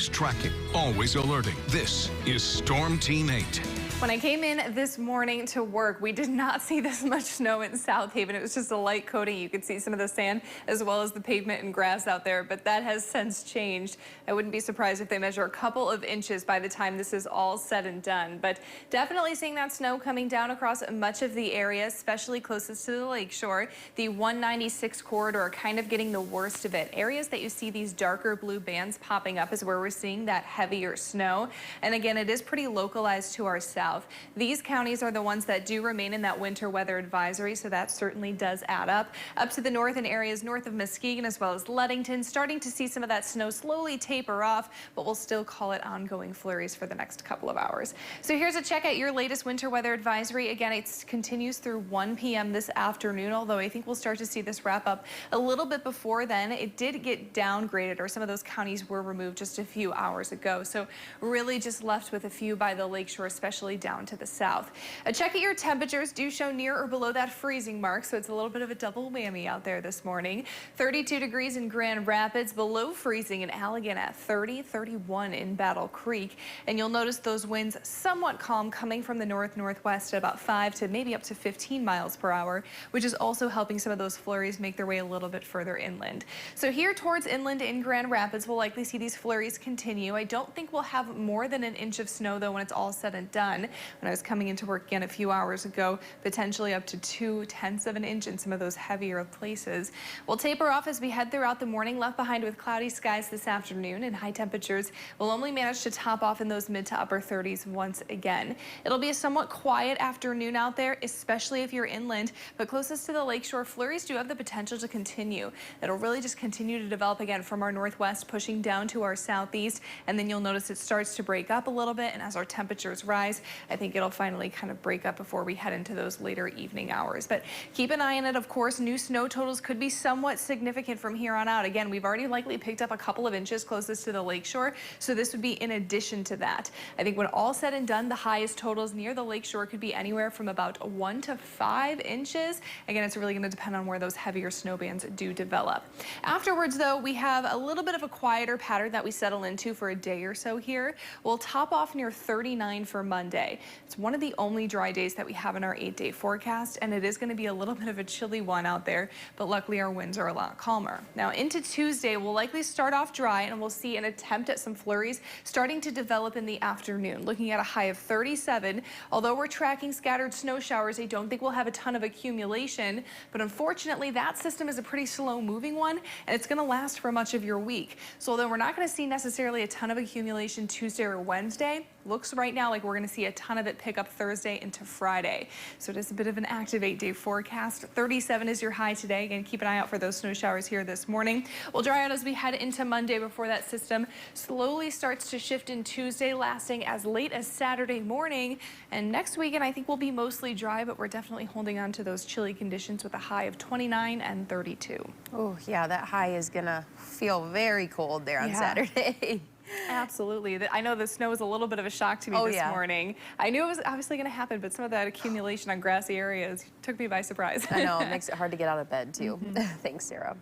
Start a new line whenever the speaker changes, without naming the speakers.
always tracking, always alerting. This is Storm Team 8.
When I came in this morning to work, we did not see this much snow in South Haven. It was just a light coating. You could see some of the sand as well as the pavement and grass out there, but that has since changed. I wouldn't be surprised if they measure a couple of inches by the time this is all said and done. But definitely seeing that snow coming down across much of the area, especially closest to the lakeshore. The 196 corridor kind of getting the worst of it. Areas that you see these darker blue bands popping up is where we're seeing that heavier snow. And again, it is pretty localized to our south. These counties are the ones that do remain in that winter weather advisory, so that certainly does add up. Up to the north in areas north of Muskegon as well as Ludington, starting to see some of that snow slowly taper off, but we'll still call it ongoing flurries for the next couple of hours. So here's a check at your latest winter weather advisory. Again, it continues through 1 p.m. this afternoon, although I think we'll start to see this wrap up a little bit before then. It did get downgraded, or some of those counties were removed just a few hours ago. So really just left with a few by the lakeshore, especially down to the south. A check at your temperatures do show near or below that freezing mark, so it's a little bit of a double whammy out there this morning. 32 degrees in Grand Rapids, below freezing in Allegan at 30, 31 in Battle Creek. And you'll notice those winds somewhat calm coming from the northwest at about 5 to maybe up to 15 miles per hour, which is also helping some of those flurries make their way a little bit further inland. So here towards inland in Grand Rapids, we'll likely see these flurries continue. I don't think we'll have more than an inch of snow though when it's all said and done. When I was coming into work again a few hours ago, potentially up to 2/10 of an inch in some of those heavier places. We'll taper off as we head throughout the morning, left behind with cloudy skies this afternoon, and high temperatures will only manage to top off in those mid to upper 30s once again. It'll be a somewhat quiet afternoon out there, especially if you're inland, but closest to the lakeshore, flurries do have the potential to continue. It'll really just continue to develop again from our northwest, pushing down to our southeast, and then you'll notice it starts to break up a little bit, and as our temperatures rise, I think it'll finally kind of break up before we head into those later evening hours. But keep an eye on it, of course. New snow totals could be somewhat significant from here on out. Again, we've already likely picked up a couple of inches closest to the lakeshore, so this would be in addition to that. I think when all said and done, the highest totals near the lakeshore could be anywhere from about 1 to 5 inches. Again, it's really going to depend on where those heavier snow bands do develop. Afterwards, though, we have a little bit of a quieter pattern that we settle into for a day or so here. We'll top off near 39 for Monday. It's one of the only dry days that we have in our 8-day forecast, and it is going to be a little bit of a chilly one out there, but luckily our winds are a lot calmer. Now into Tuesday, we'll likely start off dry, and we'll see an attempt at some flurries starting to develop in the afternoon, looking at a high of 37. Although we're tracking scattered snow showers, I don't think we'll have a ton of accumulation, but unfortunately that system is a pretty slow moving one, and it's going to last for much of your week. So although we're not going to see necessarily a ton of accumulation Tuesday or Wednesday, looks right now like we're going to see a ton of it pick up Thursday into Friday. So it is a bit of an active 8-day forecast. 37 is your high today. Again, keep an eye out for those snow showers here this morning. We'll dry out as we head into Monday before that system slowly starts to shift in Tuesday, lasting as late as Saturday morning. And next weekend, I think we'll be mostly dry, but we're definitely holding on to those chilly conditions with a high of 29 and 32.
Oh, yeah, that high is going to feel very cold there on Saturday.
Absolutely. I know the snow was a little bit of a shock to me this morning. I knew it was obviously going to happen, but some of that accumulation on grassy areas took me by surprise.
I know, it makes it hard to get out of bed, too. Thanks, Sarah.